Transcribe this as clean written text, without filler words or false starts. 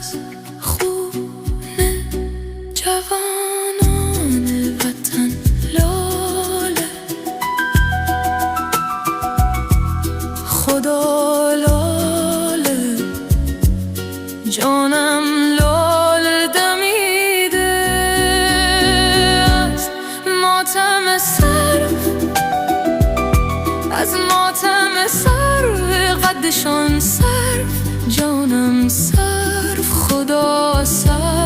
از خون جوانان وطن لاله، خدا لاله، جانم لاله دمیده از ماتم صرف، از ماتم صرف، قدشان صرف، جانم صرف، خدا صرف.